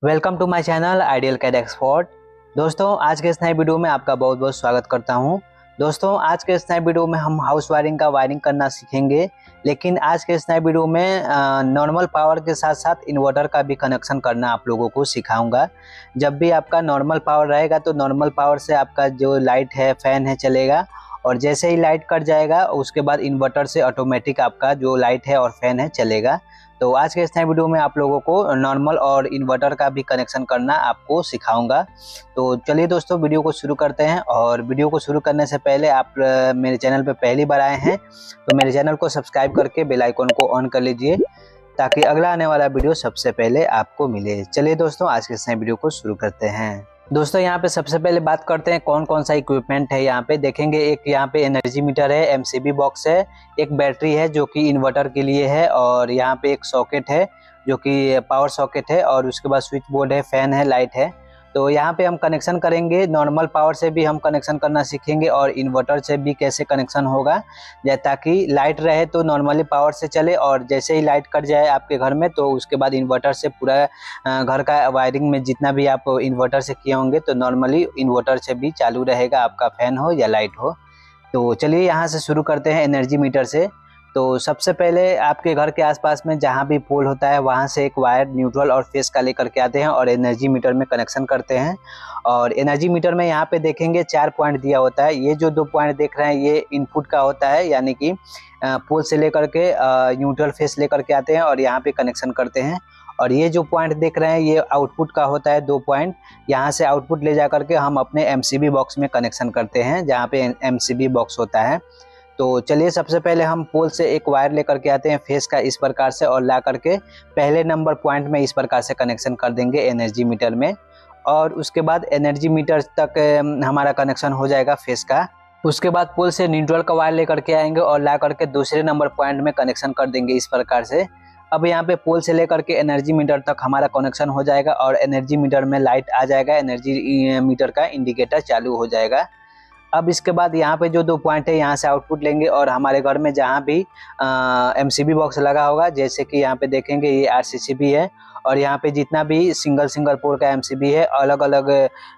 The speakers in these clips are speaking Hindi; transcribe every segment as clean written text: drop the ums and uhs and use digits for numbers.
Welcome to my channel ideal CAD expert. दोस्तों, आज के इस नए वीडियो में आपका बहुत बहुत स्वागत करता हूं। दोस्तों, आज के इस नए वीडियो में हम हाउस वायरिंग का वायरिंग करना सीखेंगे। लेकिन आज के इस नए वीडियो में नॉर्मल पावर के साथ साथ इन्वर्टर का भी कनेक्शन करना आप लोगों को सिखाऊंगा। जब भी आपका नॉर्मल पावर रहेगा तो नॉर्मल पावर से आपका जो लाइट है, फैन है, चलेगा। और जैसे ही लाइट कट जाएगा उसके बाद इन्वर्टर से ऑटोमेटिक आपका जो लाइट है और फैन है चलेगा। तो आज के इस नए वीडियो में आप लोगों को नॉर्मल और इन्वर्टर का भी कनेक्शन करना आपको सिखाऊंगा। तो चलिए दोस्तों, वीडियो को शुरू करते हैं। और वीडियो को शुरू करने से पहले आप मेरे चैनल पे पहली बार आए हैं तो मेरे चैनल को सब्सक्राइब करके बेल आइकन को ऑन कर लीजिए ताकि अगला आने वाला वीडियो सबसे पहले आपको मिले। चलिए दोस्तों, आज के इस नए वीडियो को शुरू करते हैं। दोस्तों, यहाँ पे सबसे पहले बात करते हैं कौन कौन सा इक्विपमेंट है। यहाँ पे देखेंगे, एक यहाँ पे एनर्जी मीटर है, एमसीबी बॉक्स है, एक बैटरी है जो कि इन्वर्टर के लिए है, और यहाँ पे एक सॉकेट है जो कि पावर सॉकेट है, और उसके बाद स्विच बोर्ड है, फैन है, लाइट है। तो यहाँ पे हम कनेक्शन करेंगे। नॉर्मल पावर से भी हम कनेक्शन करना सीखेंगे और इन्वर्टर से भी कैसे कनेक्शन होगा, ताकि लाइट रहे तो नॉर्मली पावर से चले, और जैसे ही लाइट कट जाए आपके घर में तो उसके बाद इन्वर्टर से पूरा घर का वायरिंग में जितना भी आप इन्वर्टर से किए होंगे तो नॉर्मली इन्वर्टर से भी चालू रहेगा, आपका फैन हो या लाइट हो। तो चलिए यहाँ से शुरू करते हैं एनर्जी मीटर से। तो सबसे पहले आपके घर के आसपास में जहाँ भी पोल होता है वहाँ से एक वायर न्यूट्रल और फेस का लेकर के आते हैं और एनर्जी मीटर में कनेक्शन करते हैं। और एनर्जी मीटर में यहाँ पे देखेंगे 4 पॉइंट दिया होता है। ये जो 2 पॉइंट देख रहे हैं ये इनपुट का होता है, यानी कि पोल से लेकर के न्यूट्रल फेस लेकर के आते हैं और यहाँ पे कनेक्शन करते हैं। और ये जो पॉइंट देख रहे हैं ये आउटपुट का होता है, 2 पॉइंट। यहाँ से आउटपुट ले जा करके हम अपने एमसीबी बॉक्स में कनेक्शन करते हैं जहाँ पे एमसीबी बॉक्स होता है। तो चलिए सबसे पहले हम पोल से एक वायर लेकर के आते हैं फेस का इस प्रकार से, और ला करके पहले नंबर पॉइंट में इस प्रकार से कनेक्शन कर देंगे एनर्जी मीटर में। और उसके बाद एनर्जी मीटर तक हमारा कनेक्शन हो जाएगा फेस का। उसके बाद पोल से न्यूट्रल का वायर लेकर के आएंगे और ला करके दूसरे नंबर पॉइंट में कनेक्शन कर देंगे इस प्रकार से। अब यहाँ पे पोल से लेकर के एनर्जी मीटर तक हमारा कनेक्शन हो जाएगा और एनर्जी मीटर में लाइट आ जाएगा, एनर्जी मीटर का इंडिकेटर चालू हो जाएगा। अब इसके बाद यहाँ पे जो 2 पॉइंट है यहाँ से आउटपुट लेंगे और हमारे घर में जहाँ भी एमसीबी बॉक्स लगा होगा, जैसे कि यहाँ पे देखेंगे ये आरसीसीबी है, और यहाँ पे जितना भी सिंगल पोल का एमसीबी है, अलग अलग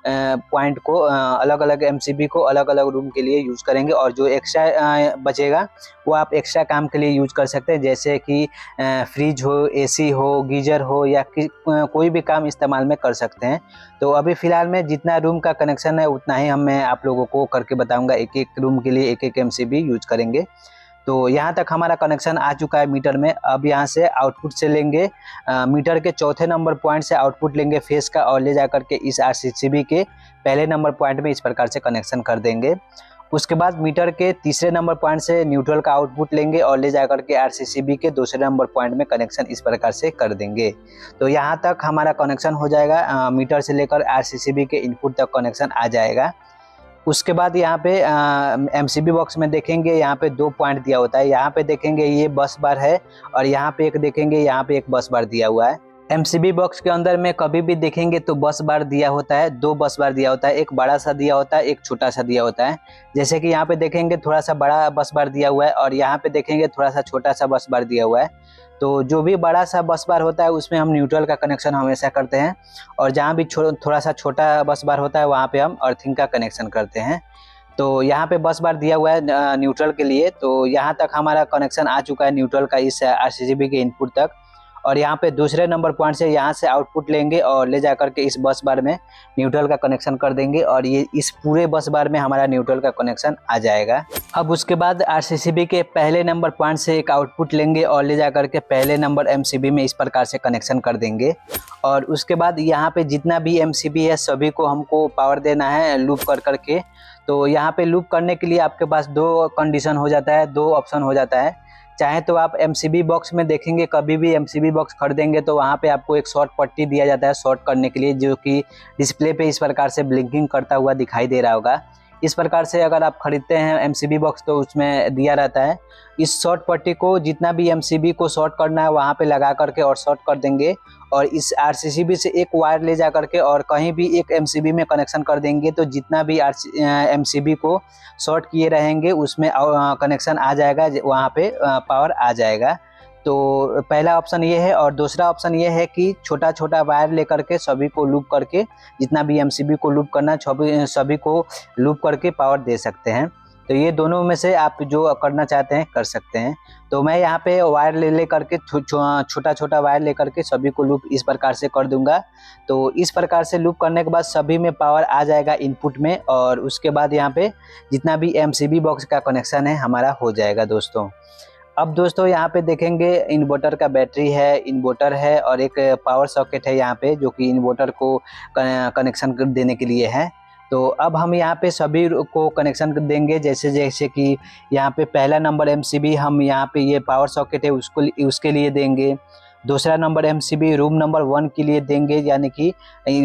पॉइंट को अलग अलग एमसीबी को अलग अलग रूम के लिए यूज करेंगे। और जो एक्स्ट्रा बचेगा वो आप एक्स्ट्रा काम के लिए यूज कर सकते हैं, जैसे कि फ्रिज हो, एसी हो, गीजर हो, या कोई भी काम इस्तेमाल में कर सकते हैं। तो अभी फिलहाल में जितना रूम का कनेक्शन है उतना ही मैं आप लोगों को करके बताऊंगा। एक एक रूम के लिए एक एक एमसीबी यूज करेंगे। तो यहाँ तक हमारा कनेक्शन आ चुका है मीटर में। अब यहाँ से आउटपुट से लेंगे, मीटर के चौथे नंबर पॉइंट से आउटपुट लेंगे फेस का और ले जा करके इस आरसीसीबी के पहले नंबर पॉइंट में इस प्रकार से कनेक्शन कर देंगे। उसके बाद मीटर के तीसरे नंबर पॉइंट से न्यूट्रल का आउटपुट लेंगे और ले जा करके आरसीसीबी के दूसरे नंबर पॉइंट में कनेक्शन इस प्रकार से कर देंगे। तो यहाँ तक हमारा कनेक्शन हो जाएगा, मीटर से लेकर आरसीसीबी के इनपुट तक कनेक्शन आ जाएगा। उसके बाद यहाँ पे एमसीबी बॉक्स में देखेंगे यहाँ पे 2 पॉइंट दिया होता है। यहाँ पे देखेंगे ये बस बार है, और यहाँ पे एक देखेंगे यहाँ पे एक बस बार दिया हुआ है। एमसीबी बॉक्स के अंदर में कभी भी देखेंगे तो बस बार दिया होता है, 2 बस बार दिया होता है, एक बड़ा सा दिया होता है, एक छोटा सा दिया होता है। जैसे कि यहाँ पे देखेंगे थोड़ा सा बड़ा बस बार दिया हुआ है और यहाँ पे देखेंगे थोड़ा सा छोटा सा बस बार दिया हुआ है। तो जो भी बड़ा सा बस बार होता है उसमें हम न्यूट्रल का कनेक्शन हमेशा करते हैं, और जहाँ भी थोड़ा सा छोटा बस बार होता है वहाँ पे हम अर्थिंग का कनेक्शन करते हैं। तो यहाँ पे बस बार दिया हुआ है न्यूट्रल के लिए। तो यहाँ तक हमारा कनेक्शन आ चुका है न्यूट्रल का इस आरसीसीबी के इनपुट तक। और यहाँ पे दूसरे नंबर पॉइंट से यहाँ से आउटपुट लेंगे और ले जा करके इस बस बार में न्यूट्रल का कनेक्शन कर देंगे, और ये इस पूरे बस बार में हमारा न्यूट्रल का कनेक्शन आ जाएगा। अब उसके बाद आरसीसीबी के पहले नंबर पॉइंट से एक आउटपुट लेंगे और ले जा करके पहले नंबर एमसीबी में इस प्रकार से कनेक्शन कर देंगे। और उसके बाद यहाँ पे जितना भी एमसीबी है सभी को हमको पावर देना है लूप कर करके। तो यहाँ पे लूप करने के लिए आपके पास 2 कंडीशन हो जाता है, 2 ऑप्शन हो जाता है। चाहे तो आप एमसीबी बॉक्स में देखेंगे, कभी भी एमसीबी बॉक्स खरीदेंगे तो वहाँ पे आपको एक शॉर्ट पट्टी दिया जाता है शॉर्ट करने के लिए, जो कि डिस्प्ले पे इस प्रकार से ब्लिंकिंग करता हुआ दिखाई दे रहा होगा। इस प्रकार से अगर आप खरीदते हैं एमसीबी बॉक्स तो उसमें दिया रहता है। इस शॉर्ट पट्टी को जितना भी एमसीबी को शॉर्ट करना है वहाँ पे लगा करके और शॉर्ट कर देंगे, और इस आरसीसीबी से एक वायर ले जा करके और कहीं भी एक एमसीबी में कनेक्शन कर देंगे। तो जितना भी एमसीबी को शॉर्ट किए रहेंगे उसमें कनेक्शन आ जाएगा, वहाँ पे पावर आ जाएगा। तो पहला ऑप्शन ये है, और दूसरा ऑप्शन ये है कि छोटा छोटा वायर लेकर के सभी को लूप करके, जितना भी एमसीबी को लूप करना सभी को लूप करके पावर दे सकते हैं। तो ये दोनों में से आप जो करना चाहते हैं कर सकते हैं। तो मैं यहाँ पे वायर ले करके छोटा छोटा वायर लेकर के सभी को लूप इस प्रकार से कर दूंगा। तो इस प्रकार से लूप करने के बाद सभी में पावर आ जाएगा इनपुट में, और उसके बाद यहाँ पे जितना भी एमसीबी बॉक्स का कनेक्शन है हमारा हो जाएगा दोस्तों। अब दोस्तों यहाँ पे देखेंगे इन्वर्टर का बैटरी है, इन्वर्टर है, और एक पावर सॉकेट है यहाँ पे जो कि इन्वर्टर को कनेक्शन देने के लिए है। तो अब हम यहाँ पे सभी को कनेक्शन देंगे, जैसे कि यहाँ पे पहला नंबर एमसीबी हम यहाँ पे ये पावर सॉकेट है उसके लिए देंगे। दूसरा नंबर एमसीबी रूम नंबर 1 के लिए देंगे, यानी कि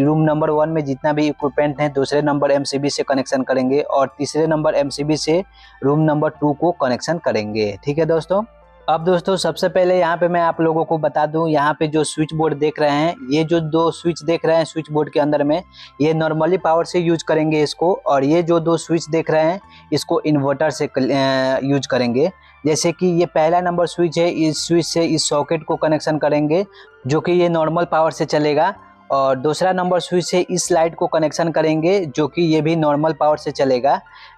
रूम नंबर 1 में जितना भी इक्विपमेंट है दूसरे नंबर एमसीबी से कनेक्शन करेंगे, और तीसरे नंबर एमसीबी से रूम नंबर 2 को कनेक्शन करेंगे। ठीक है दोस्तों। अब दोस्तों सबसे पहले यहाँ पे मैं आप लोगों को बता दूं, यहाँ पे जो स्विच बोर्ड देख रहे हैं, ये जो 2 स्विच देख रहे हैं स्विच बोर्ड के अंदर में, ये नॉर्मली पावर से यूज करेंगे इसको, और ये जो 2 स्विच देख रहे हैं इसको इन्वर्टर से यूज करेंगे। जैसे कि ये पहला नंबर स्विच है, इस स्विच से इस सॉकेट को कनेक्शन करेंगे जो कि ये नॉर्मल पावर से चलेगा, और दूसरा नंबर स्विच से इस लाइट को कनेक्शन करेंगे जो कि ये भी नॉर्मल पावर से चलेगा,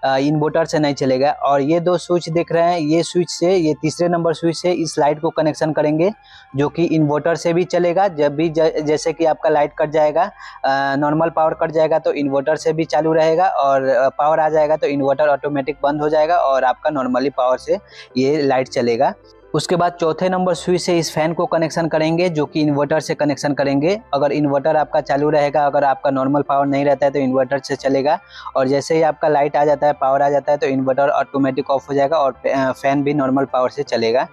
इन्वर्टर से नहीं चलेगा। और ये 2 स्विच दिख रहे हैं, ये स्विच से ये तीसरे नंबर स्विच से इस लाइट को कनेक्शन करेंगे जो कि इन्वर्टर से भी चलेगा। जब भी जैसे कि आपका लाइट कट जाएगा, नॉर्मल पावर कट जाएगा तो इन्वर्टर से भी चालू रहेगा, और पावर आ जाएगा तो इन्वर्टर ऑटोमेटिक बंद हो जाएगा और आपका नॉर्मली पावर से ये लाइट चलेगा। उसके बाद चौथे नंबर स्विच से इस फैन को कनेक्शन करेंगे जो कि इन्वर्टर से कनेक्शन करेंगे। अगर इन्वर्टर आपका चालू रहेगा, अगर आपका नॉर्मल पावर नहीं रहता है तो इन्वर्टर से चलेगा, और जैसे ही आपका लाइट आ जाता है, पावर आ जाता है, तो इन्वर्टर ऑटोमेटिक ऑफ हो जाएगा और फैन भी नॉर्मल पावर से चलेगा।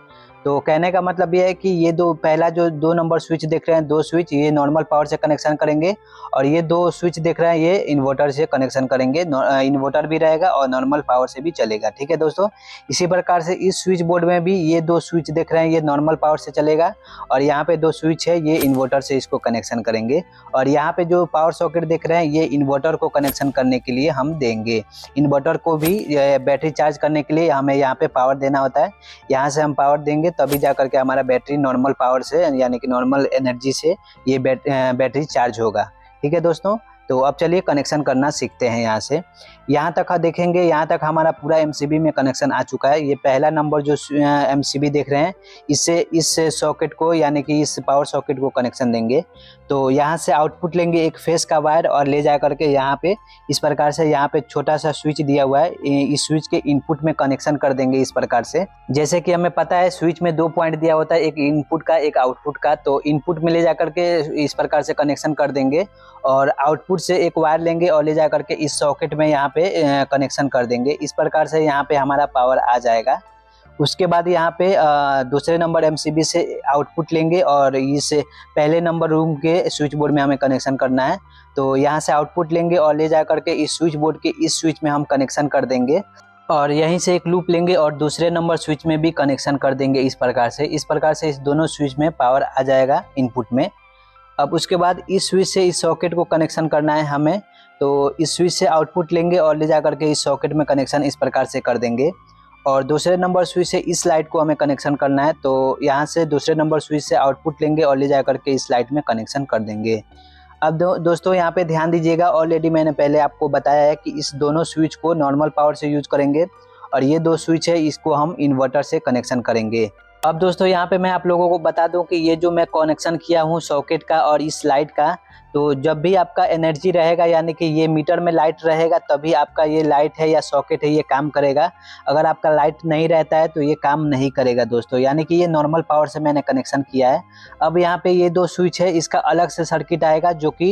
तो कहने का मतलब ये है कि ये पहला जो 2 नंबर स्विच देख रहे हैं, 2 स्विच ये नॉर्मल पावर से कनेक्शन करेंगे, और ये 2 स्विच देख रहे हैं ये इन्वर्टर से कनेक्शन करेंगे। इन्वर्टर भी रहेगा और नॉर्मल पावर से भी चलेगा। ठीक है दोस्तों। इसी प्रकार से इस स्विच बोर्ड में भी ये 2 स्विच देख रहे हैं ये नॉर्मल पावर से चलेगा, और यहाँ पे 2 स्विच है ये इन्वर्टर से इसको कनेक्शन करेंगे, और यहाँ पे जो पावर सॉकेट देख रहे हैं ये इन्वर्टर को कनेक्शन करने के लिए हम देंगे। इन्वर्टर को भी बैटरी चार्ज करने के लिए हमें यहाँ पे पावर देना होता है, यहाँ से हम पावर देंगे तभी जा करके हमारा बैटरी नॉर्मल पावर से यानी कि नॉर्मल एनर्जी से ये बैटरी चार्ज होगा। ठीक है दोस्तों। तो अब चलिए कनेक्शन करना सीखते हैं। यहाँ से यहाँ तक देखेंगे, यहाँ तक हमारा पूरा एमसीबी में कनेक्शन आ चुका है। ये पहला नंबर जो एमसीबी देख रहे हैं इससे इस सॉकेट को यानी कि इस पावर सॉकेट को कनेक्शन देंगे। तो यहाँ से आउटपुट लेंगे एक फेस का वायर और ले जा करके यहाँ पे इस प्रकार से यहाँ पे छोटा सा स्विच दिया हुआ है, इस स्विच के इनपुट में कनेक्शन कर देंगे इस प्रकार से। जैसे कि हमें पता है स्विच में 2 पॉइंट दिया होता है, एक इनपुट का एक आउटपुट का। तो इनपुट में ले जा करके इस प्रकार से कनेक्शन कर देंगे, और आउटपुट से एक वायर लेंगे और ले जा करके इस सॉकेट में यहाँ पे कनेक्शन कर देंगे। इस प्रकार से यहाँ पे हमारा पावर आ जाएगा। उसके बाद यहाँ पे दूसरे नंबर एमसीबी से आउटपुट लेंगे और इस पहले नंबर रूम के स्विच बोर्ड में हमें कनेक्शन करना है। तो यहाँ से आउटपुट लेंगे और ले जा करके इस स्विच बोर्ड के इस स्विच में हम कनेक्शन कर देंगे, और यहीं से एक लूप लेंगे और दूसरे नंबर स्विच में भी कनेक्शन कर देंगे। इस प्रकार से इस दोनों स्विच में पावर आ जाएगा इनपुट में। अब उसके बाद इस स्विच से इस सॉकेट को कनेक्शन करना है हमें। तो इस स्विच से आउटपुट लेंगे और ले जा करके इस सॉकेट में कनेक्शन इस प्रकार से कर देंगे, और दूसरे नंबर स्विच से इस लाइट को हमें कनेक्शन करना है। तो यहाँ से दूसरे नंबर स्विच से आउटपुट लेंगे और ले जा करके इस लाइट में कनेक्शन कर देंगे। अब दोस्तों यहाँ पे ध्यान दीजिएगा, ऑलरेडी मैंने पहले आपको बताया है कि इस दोनों स्विच को नॉर्मल पावर से यूज करेंगे, और ये 2 स्विच है इसको हम इन्वर्टर से कनेक्शन करेंगे। अब दोस्तों यहाँ पे मैं आप लोगों को बता दूं कि ये जो मैं कनेक्शन किया हूँ सॉकेट का और इस लाइट का, तो जब भी आपका एनर्जी रहेगा यानी कि ये मीटर में लाइट रहेगा तभी आपका ये लाइट है या सॉकेट है ये काम करेगा। अगर आपका लाइट नहीं रहता है तो ये काम नहीं करेगा दोस्तों, यानी कि ये नॉर्मल पावर से मैंने कनेक्शन किया है। अब यहाँ पे ये 2 स्विच है, इसका अलग से सर्किट आएगा जो कि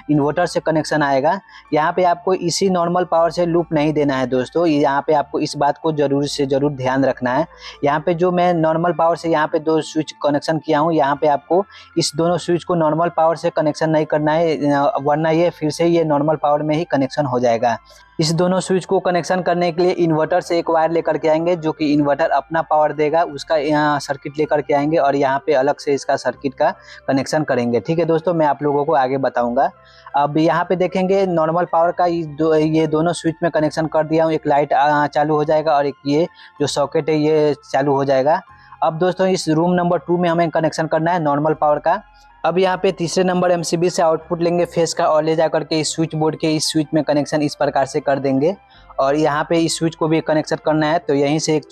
इन्वर्टर से कनेक्शन आएगा। यहाँ पे आपको इसी नॉर्मल पावर से लूप नहीं देना है दोस्तों, यहाँ पे आपको इस बात को जरूर से जरूर ध्यान रखना है। यहाँ पे जो मैं नॉर्मल पावर से यहाँ पे 2 स्विच कनेक्शन किया हूँ, यहाँ पे आपको इस दोनों स्विच को नॉर्मल पावर से कनेक्शन नहीं करना है, वरना ये फिर से ये नॉर्मल पावर में ही कनेक्शन हो जाएगा। इस दोनों स्विच को कनेक्शन करने के लिए इन्वर्टर से एक वायर लेकर के आएंगे जो कि इन्वर्टर अपना पावर देगा, उसका यहाँ सर्किट लेकर के आएंगे और यहाँ पे अलग से इसका सर्किट का कनेक्शन करेंगे। ठीक है दोस्तों, मैं आप लोगों को आगे बताऊंगा। अब यहाँ पे देखेंगे नॉर्मल पावर का ये दोनों स्विच में कनेक्शन कर दिया हूँ। एक लाइट चालू हो जाएगा और एक ये जो सॉकेट है ये चालू हो जाएगा। अब दोस्तों इस रूम नंबर 2 में हमें कनेक्शन करना है नॉर्मल पावर का। अब यहाँ पे तीसरे नंबर MCB से आउटपुट लेंगे फेस का और ले जा करके इस स्विच बोर्ड के इस स्विच में कनेक्शन इस प्रकार से कर देंगे। और यहाँ पे इस स्विच को भी कनेक्शन करना है, तो यहीं से एक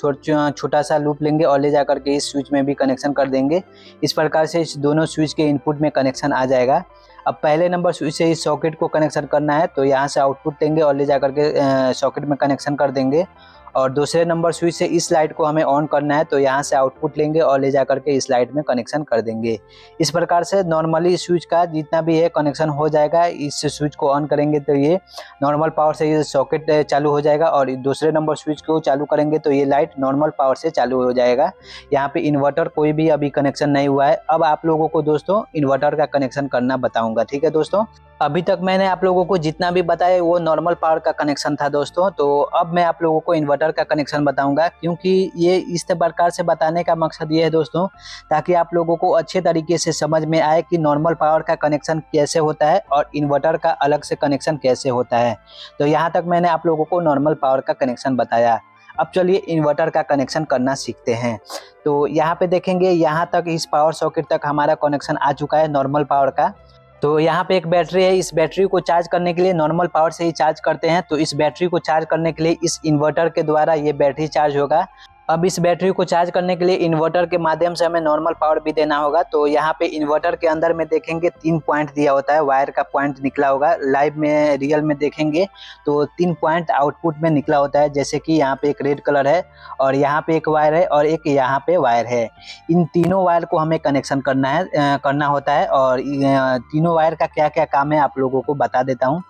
छोटा सा लूप लेंगे और ले जा करके इस स्विच में भी कनेक्शन कर देंगे। इस प्रकार से इस दोनों स्विच के इनपुट में कनेक्शन आ जाएगा। अब पहले नंबर स्विच से इस सॉकेट को कनेक्शन करना है, तो यहाँ से आउटपुट लेंगे और ले जा करके सॉकेट में कनेक्शन कर देंगे। और दूसरे नंबर स्विच से इस लाइट को हमें ऑन करना है, तो यहाँ से आउटपुट लेंगे और ले जा करके इस लाइट में कनेक्शन कर देंगे। इस प्रकार से नॉर्मली स्विच का जितना भी है कनेक्शन हो जाएगा। इस स्विच को ऑन करेंगे तो ये नॉर्मल पावर से ये सॉकेट चालू हो जाएगा, और दूसरे नंबर स्विच को चालू करेंगे तो ये लाइट नॉर्मल पावर से चालू हो जाएगा। यहाँ पे इन्वर्टर कोई भी अभी कनेक्शन नहीं हुआ है। अब आप लोगों को दोस्तों इन्वर्टर का कनेक्शन करना बताऊंगा, ठीक है दोस्तों। अभी तक मैंने आप लोगों को जितना भी बताया वो नॉर्मल पावर का कनेक्शन था दोस्तों, तो अब मैं आप लोगों को इन्वर्टर का कनेक्शन बताऊंगा, क्योंकि ये इस प्रकार से बताने का मकसद ये है दोस्तों, ताकि आप लोगों को अच्छे तरीके से समझ में आए कि नॉर्मल पावर का कनेक्शन कैसे होता है और इन्वर्टर का अलग से कनेक्शन कैसे होता है। तो यहाँ तक मैंने आप लोगों को नॉर्मल पावर का कनेक्शन बताया। अब चलिए इन्वर्टर का कनेक्शन करना सीखते हैं। तो यहाँ पे देखेंगे, यहाँ तक इस पावर सॉकेट तक हमारा कनेक्शन आ चुका है नॉर्मल पावर का। तो यहाँ पे एक बैटरी है, इस बैटरी को चार्ज करने के लिए नॉर्मल पावर से ही चार्ज करते हैं, तो इस बैटरी को चार्ज करने के लिए इस इन्वर्टर के द्वारा ये बैटरी चार्ज होगा। अब इस बैटरी को चार्ज करने के लिए इन्वर्टर के माध्यम से हमें नॉर्मल पावर भी देना होगा। तो यहाँ पे इन्वर्टर के अंदर में देखेंगे 3 पॉइंट दिया होता है, वायर का पॉइंट निकला होगा। लाइव में रियल में देखेंगे तो 3 पॉइंट आउटपुट में निकला होता है, जैसे कि यहाँ पे एक रेड कलर है और यहाँ पे एक वायर है और एक यहाँ पे वायर है। इन तीनों वायर को हमें कनेक्शन करना होता है। और तीनों वायर का क्या क्या काम है आप लोगों को बता देता हूँ।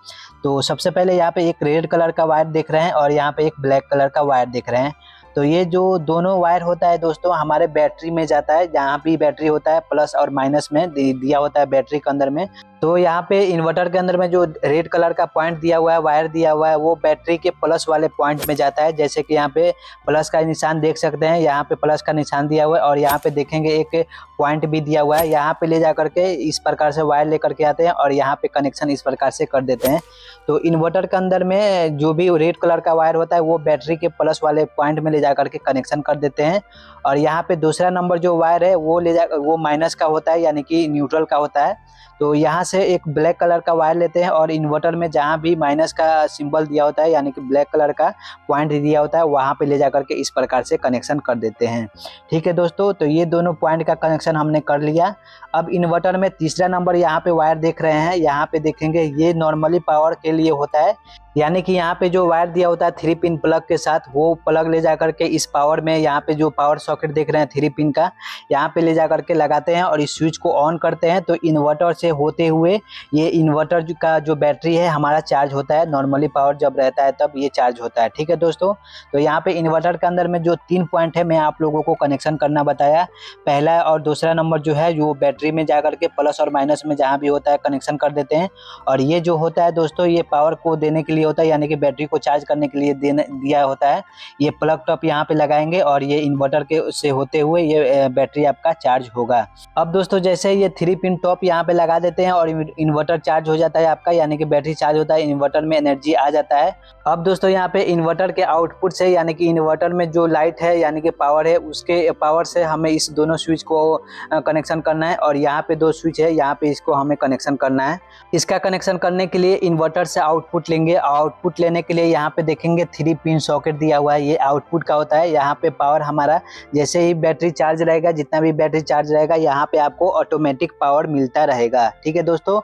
तो सबसे पहले यहाँ पे एक रेड कलर का वायर देख रहे हैं और यहाँ पे एक ब्लैक कलर का वायर देख रहे हैं। तो ये जो दोनों वायर होता है दोस्तों हमारे बैटरी में जाता है, जहाँ भी बैटरी होता है प्लस और माइनस में दिया होता है बैटरी के अंदर में। तो यहाँ पे इन्वर्टर के अंदर में जो रेड कलर का पॉइंट दिया हुआ है, वायर दिया हुआ है, वो बैटरी के प्लस वाले पॉइंट में जाता है। जैसे कि यहाँ पे प्लस का निशान देख सकते हैं, यहाँ पे प्लस का निशान दिया हुआ है और यहाँ पे देखेंगे एक पॉइंट भी दिया हुआ है। यहाँ पे ले जा करके इस प्रकार से वायर लेकर के आते हैं और यहाँ पे कनेक्शन इस प्रकार से कर देते हैं। तो इन्वर्टर के अंदर में जो भी रेड कलर का वायर होता है वो बैटरी के प्लस वाले पॉइंट में ले जा करके कनेक्शन कर देते हैं। और यहाँ पे दूसरा नंबर जो वायर है वो माइनस का होता है, यानी कि न्यूट्रल का होता है। तो यहाँ से एक ब्लैक कलर का वायर लेते हैं और इन्वर्टर में जहाँ भी माइनस का सिंबल दिया होता है, यानी कि ब्लैक कलर का पॉइंट दिया होता है, वहाँ पे ले जा करके इस प्रकार से कनेक्शन कर देते हैं। ठीक है दोस्तों, तो ये दोनों पॉइंट का कनेक्शन हमने कर लिया। अब इन्वर्टर में तीसरा नंबर यहाँ पे वायर देख रहे हैं, यहाँ पे देखेंगे ये नॉर्मली पावर के लिए होता है, यानी कि यहाँ पे जो वायर दिया होता है 3 पिन प्लग के साथ, वो प्लग ले जा करके इस पावर में, यहाँ पे जो पावर सॉकेट देख रहे हैं 3 पिन का, यहाँ पे ले जा करके लगाते हैं और इस स्विच को ऑन करते हैं। तो इन्वर्टर से होते हुए ये इन्वर्टर का जो बैटरी है हमारा चार्ज होता है। नॉर्मली पावर जब रहता है तब ये चार्ज होता है। ठीक है दोस्तों, तो यहाँ पे इन्वर्टर के अंदर में जो 3 पॉइंट है मैं आप लोगों को कनेक्शन करना बताया। पहला और दूसरा नंबर जो है जो बैटरी में जा करके प्लस और माइनस में जहाँ भी होता है कनेक्शन कर देते हैं। और ये जो होता है दोस्तों ये पावर को देने के लिए होता है, यानी कि बैटरी को चार्ज करने के लिए दिया होता है। ये प्लग टॉप यहाँ पे लगाएंगे और ये इन्वर्टर के से होते हुए ये बैटरी आपका चार्ज होगा। अब दोस्तों जैसे ये 3 पिन टॉप यहाँ पे लगा देते हैं और इन्वर्टर चार्ज हो जाता है आपका, यानी कि बैटरी चार्ज होता है, इन्वर्टर में एनर्जी आ जाता है। अब दोस्तों यहाँ पे इन्वर्टर के आउटपुट से, यानी कि इन्वर्टर में जो लाइट है यानी कि पावर है, उसके पावर से हमें इस दोनों स्विच को कनेक्शन करना है। और यहाँ पे 2 स्विच है, यहाँ पे इसको हमें कनेक्शन करना है। इसका कनेक्शन करने के लिए इन्वर्टर से आउटपुट लेंगे। आउटपुट लेने के लिए यहाँ पे देखेंगे 3 पिन सॉकेट दिया हुआ है, ये आउटपुट का होता है। यहाँ पे पावर हमारा जैसे ही बैटरी चार्ज रहेगा, जितना भी बैटरी चार्ज रहेगा, यहाँ पे आपको ऑटोमेटिक पावर मिलता रहेगा। ठीक है दोस्तों,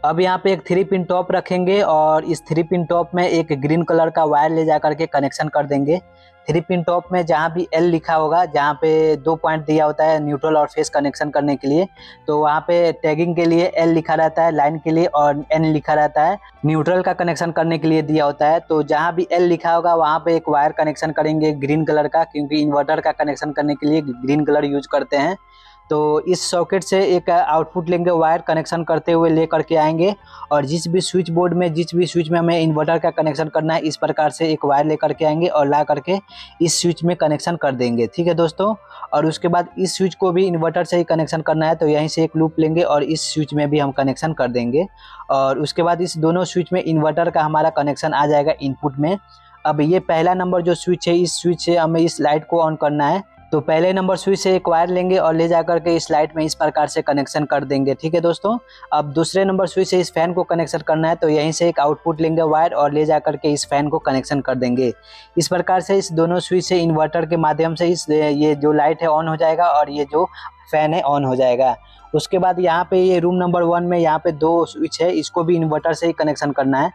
अब यहाँ पे एक 3 पिन टॉप रखेंगे और इस 3 पिन टॉप में एक ग्रीन कलर का वायर ले जा करके कनेक्शन कर देंगे। 3 पिन टॉप में जहाँ भी L लिखा होगा, जहाँ पे 2 पॉइंट दिया होता है न्यूट्रल और फेस कनेक्शन करने के लिए, तो वहाँ पे टैगिंग के लिए L लिखा रहता है लाइन के लिए और N लिखा रहता है न्यूट्रल का कनेक्शन करने के लिए दिया होता है। तो जहाँ भी L लिखा होगा वहाँ पे एक वायर कनेक्शन करेंगे ग्रीन कलर का, क्योंकि इन्वर्टर का कनेक्शन करने के लिए ग्रीन कलर यूज करते हैं। तो इस सॉकेट से एक आउटपुट लेंगे, वायर कनेक्शन करते हुए ले करके आएंगे और जिस भी स्विच बोर्ड में, जिस भी स्विच में हमें इन्वर्टर का कनेक्शन करना है, इस प्रकार से एक वायर ले करके आएंगे और ला करके इस स्विच में कनेक्शन कर देंगे। ठीक है दोस्तों, और उसके बाद इस स्विच को भी इन्वर्टर से ही कनेक्शन करना है, तो यहीं से एक लूप लेंगे और इस स्विच में भी हम कनेक्शन कर देंगे। और उसके बाद इस दोनों स्विच में इन्वर्टर का हमारा कनेक्शन आ जाएगा इनपुट में। अब ये पहला नंबर जो स्विच है, इस स्विच से हमें इस लाइट को ऑन करना है। तो पहले नंबर स्विच से एक वायर लेंगे और ले जाकर के इस लाइट में इस प्रकार से कनेक्शन कर देंगे। ठीक है दोस्तों, अब दूसरे नंबर स्विच से इस फैन को कनेक्शन करना है, तो यहीं से एक आउटपुट लेंगे वायर और ले जाकर के इस फैन को कनेक्शन कर देंगे। इस प्रकार से इस दोनों स्विच से इन्वर्टर के माध्यम से ये जो लाइट है ऑन हो जाएगा और ये जो फैन है ऑन हो जाएगा। उसके बाद यहाँ पे ये रूम नंबर 1 में यहाँ पे 2 स्विच है, इसको भी इन्वर्टर से ही कनेक्शन करना है।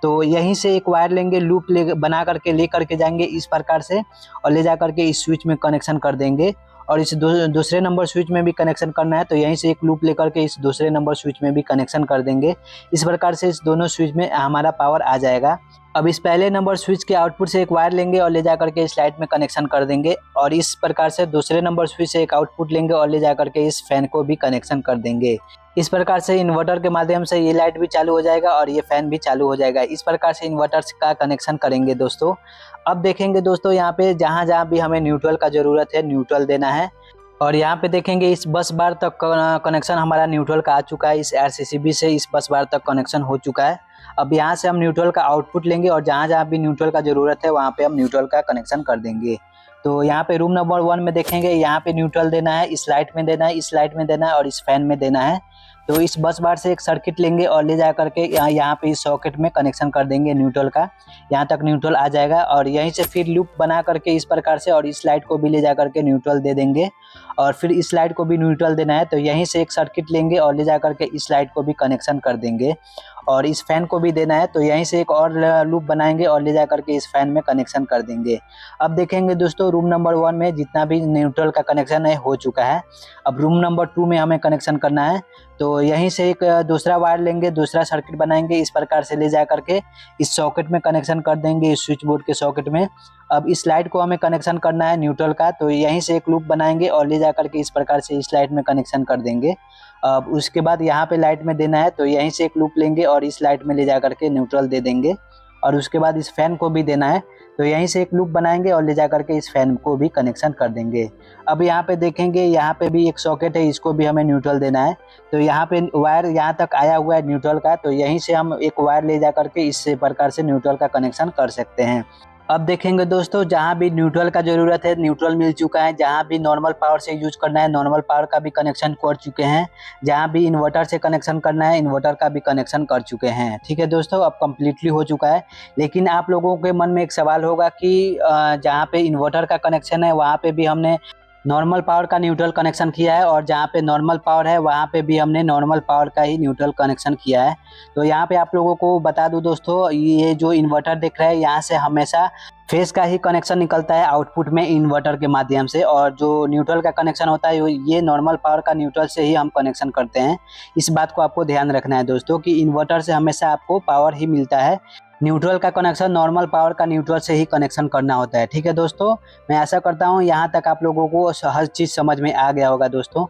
तो यहीं से एक वायर लेंगे, लूप बना करके ले करके जाएंगे इस प्रकार से और ले जा करके इस स्विच में कनेक्शन कर देंगे। और इस दूसरे नंबर स्विच में भी कनेक्शन करना है, तो यहीं से एक लूप लेकर के इस दूसरे नंबर स्विच में भी कनेक्शन कर देंगे। इस प्रकार से इस दोनों स्विच में हमारा पावर आ जाएगा। अब इस पहले नंबर स्विच के आउटपुट से एक वायर लेंगे और ले जाकर के इस लाइट में कनेक्शन कर देंगे और इस प्रकार से दूसरे नंबर स्विच से एक आउटपुट लेंगे और ले जाकर के इस फैन को भी कनेक्शन कर देंगे। इस प्रकार से इन्वर्टर के माध्यम से ये लाइट भी चालू हो जाएगा और ये फैन भी चालू हो जाएगा। इस प्रकार से इन्वर्टर का कनेक्शन करेंगे दोस्तों। अब देखेंगे दोस्तों, यहाँ पे जहाँ जहाँ भी हमें न्यूट्रल का जरूरत है न्यूट्रल देना है। और यहाँ पे देखेंगे इस बस बार तक कनेक्शन हमारा न्यूट्रल का आ चुका है, इस RCCB से इस बस बार तक कनेक्शन हो चुका है। अब यहाँ से हम न्यूट्रल का आउटपुट लेंगे और जहाँ जहाँ भी न्यूट्रल का जरूरत है वहाँ पे हम न्यूट्रल का कनेक्शन कर देंगे। तो यहाँ पे रूम नंबर 1 में देखेंगे, यहाँ पे न्यूट्रल देना है, इस लाइट में देना है, इस लाइट में देना है और इस फैन में देना है। तो इस बस बार से एक सर्किट लेंगे और ले जा करके यहाँ पे इस सॉकेट में कनेक्शन कर देंगे न्यूट्रल का। यहाँ तक न्यूट्रल आ जाएगा और यहीं से फिर लूप बना करके इस प्रकार से और इस लाइट को भी ले जा करके न्यूट्रल दे देंगे और फिर इस लाइट को भी न्यूट्रल देना है। तो यहीं से एक सर्किट लेंगे और ले जा करके इस लाइट को भी कनेक्शन कर देंगे और इस फैन को भी देना है। तो यहीं से एक और लूप बनाएंगे और ले जा करके इस फैन में कनेक्शन कर देंगे। अब देखेंगे दोस्तों, रूम नंबर 1 में जितना भी न्यूट्रल का कनेक्शन है हो चुका है। अब रूम नंबर 2 में हमें कनेक्शन करना है, तो यहीं से एक दूसरा वायर लेंगे, दूसरा सर्किट बनाएंगे, इस प्रकार से ले जा करके इस सॉकेट में कनेक्शन कर देंगे, इस स्विच बोर्ड के सॉकेट में। अब इस लाइट को हमें कनेक्शन करना है न्यूट्रल का, तो यहीं से एक लूप बनाएंगे और ले जा करके इस प्रकार से इस लाइट में कनेक्शन कर देंगे। अब उसके बाद यहाँ पे लाइट में देना है, तो यहीं से एक लूप लेंगे और इस लाइट में ले जा करके न्यूट्रल दे देंगे और उसके बाद इस फैन को भी देना है, तो यहीं से एक लूप बनाएंगे और ले जा करके इस फैन को भी कनेक्शन कर देंगे। अब यहाँ पे देखेंगे, यहाँ पे भी एक सॉकेट है, इसको भी हमें न्यूट्रल देना है। तो यहाँ पे वायर यहाँ तक आया हुआ है न्यूट्रल का, तो यहीं से हम एक वायर ले जा करके इस प्रकार से न्यूट्रल का कनेक्शन कर सकते हैं। अब देखेंगे दोस्तों, जहाँ भी न्यूट्रल का जरूरत है न्यूट्रल मिल चुका है, जहाँ भी नॉर्मल पावर से यूज करना है नॉर्मल पावर का भी कनेक्शन कर चुके हैं, जहाँ भी इन्वर्टर से कनेक्शन करना है इन्वर्टर का भी कनेक्शन कर चुके हैं। ठीक है दोस्तों, अब कम्प्लीटली हो चुका है। लेकिन आप लोगों के मन में एक सवाल होगा कि जहाँ पे इन्वर्टर का कनेक्शन है वहाँ पे भी हमने नॉर्मल पावर का न्यूट्रल कनेक्शन किया है और जहाँ पे नॉर्मल पावर है वहाँ पे भी हमने नॉर्मल पावर का ही न्यूट्रल कनेक्शन किया है। तो यहाँ पे आप लोगों को बता दूं दोस्तों, ये जो इन्वर्टर दिख रहा है यहाँ से हमेशा फेस का ही कनेक्शन निकलता है आउटपुट में इन्वर्टर के माध्यम से, और जो न्यूट्रल का कनेक्शन होता है ये नॉर्मल पावर का न्यूट्रल से ही हम कनेक्शन करते हैं। इस बात को आपको ध्यान रखना है दोस्तों कि इन्वर्टर से हमेशा आपको पावर ही मिलता है, न्यूट्रल का कनेक्शन नॉर्मल पावर का न्यूट्रल से ही कनेक्शन करना होता है। ठीक है दोस्तों, मैं आशा करता हूँ यहाँ तक आप लोगों को हर चीज़ समझ में आ गया होगा दोस्तों।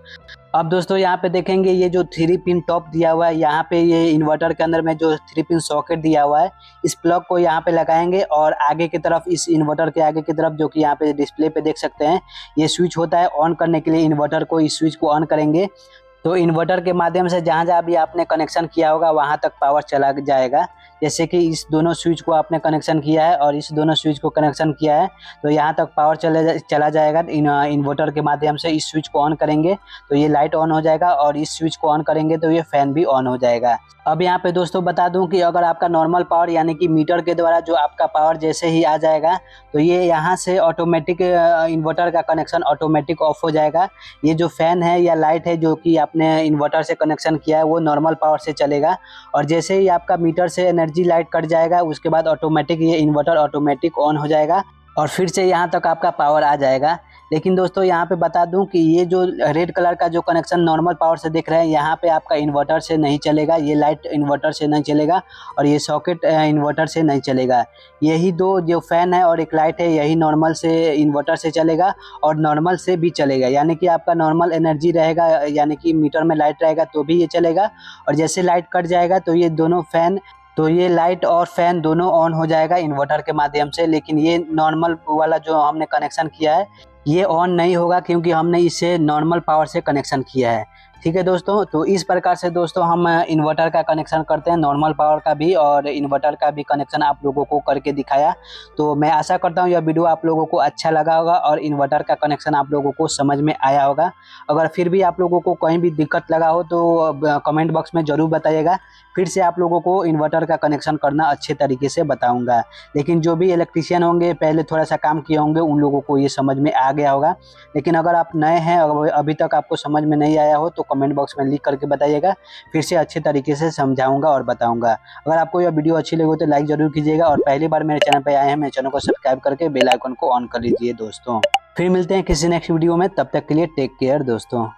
अब दोस्तों यहाँ पे देखेंगे, ये जो 3 पिन टॉप दिया हुआ है यहाँ पे, ये इन्वर्टर के अंदर में जो 3 पिन सॉकेट दिया हुआ है, इस प्लग को यहाँ पे लगाएंगे और आगे की तरफ इस इन्वर्टर के आगे की तरफ, जो कि यहाँ पे डिस्प्ले पे देख सकते हैं, ये स्विच होता है ऑन करने के लिए। इन्वर्टर को इस स्विच को ऑन करेंगे तो इन्वर्टर के माध्यम से जहाँ जहाँ भी आपने कनेक्शन किया होगा वहाँ तक पावर चला जाएगा। जैसे कि इस दोनों स्विच को आपने कनेक्शन किया है और इस दोनों स्विच को कनेक्शन किया है, तो यहाँ तक पावर चला जाएगा इन्वर्टर के माध्यम से। इस स्विच को ऑन करेंगे तो ये लाइट ऑन हो जाएगा और इस स्विच को ऑन करेंगे तो ये फैन भी ऑन हो जाएगा। अब यहाँ पे दोस्तों बता दूं कि अगर आपका नॉर्मल पावर यानी कि मीटर के द्वारा जो आपका पावर जैसे ही आ जाएगा तो ये यहाँ से ऑटोमेटिक इन्वर्टर का कनेक्शन ऑटोमेटिक ऑफ हो जाएगा। ये जो फैन है या लाइट है जो कि आपने इन्वर्टर से कनेक्शन किया है वो नॉर्मल पावर से चलेगा, और जैसे ही आपका मीटर से एनर्जी लाइट कट जाएगा उसके बाद ऑटोमेटिक ये इन्वर्टर ऑटोमेटिक ऑन हो जाएगा और फिर से यहाँ तक आपका पावर आ जाएगा। लेकिन दोस्तों यहाँ पे बता दूं कि ये जो रेड कलर का जो कनेक्शन नॉर्मल पावर से दिख रहा है यहाँ पे आपका इन्वर्टर से नहीं चलेगा, ये लाइट इन्वर्टर से नहीं चलेगा और ये सॉकेट इन्वर्टर से नहीं चलेगा। यही दो जो फैन है और एक लाइट है यही नॉर्मल से इन्वर्टर से चलेगा और नॉर्मल से भी चलेगा, यानी कि आपका नॉर्मल एनर्जी रहेगा यानी कि मीटर में लाइट रहेगा तो भी ये चलेगा, और जैसे लाइट कट जाएगा तो ये दोनों फैन, तो ये लाइट और फैन दोनों ऑन हो जाएगा इन्वर्टर के माध्यम से। लेकिन ये नॉर्मल वाला जो हमने कनेक्शन किया है ये ऑन नहीं होगा क्योंकि हमने इसे नॉर्मल पावर से कनेक्शन किया है। ठीक है दोस्तों, तो इस प्रकार से दोस्तों हम इन्वर्टर का कनेक्शन करते हैं, नॉर्मल पावर का भी और इन्वर्टर का भी कनेक्शन आप लोगों को करके दिखाया। तो मैं आशा करता हूँ यह वीडियो आप लोगों को अच्छा लगा होगा और इन्वर्टर का कनेक्शन आप लोगों को समझ में आया होगा। अगर फिर भी आप लोगों को कहीं भी दिक्कत लगा हो तो कमेंट बॉक्स में ज़रूर बताइएगा, फिर से आप लोगों को इन्वर्टर का कनेक्शन करना अच्छे तरीके से बताऊँगा। लेकिन जो भी इलेक्ट्रीशियन होंगे, पहले थोड़ा सा काम किए होंगे, उन लोगों को ये समझ में आ गया होगा। लेकिन अगर आप नए हैं और अभी तक आपको समझ में नहीं आया हो तो कमेंट बॉक्स में लिख करके बताइएगा, फिर से अच्छे तरीके से समझाऊंगा और बताऊंगा। अगर आपको यह वीडियो अच्छी लगी हो तो लाइक जरूर कीजिएगा और पहली बार मेरे चैनल पर आए हैं, मेरे चैनल को सब्सक्राइब करके बेल आइकन को ऑन कर लीजिए दोस्तों। फिर मिलते हैं किसी नेक्स्ट वीडियो में, तब तक के लिए टेक केयर दोस्तों।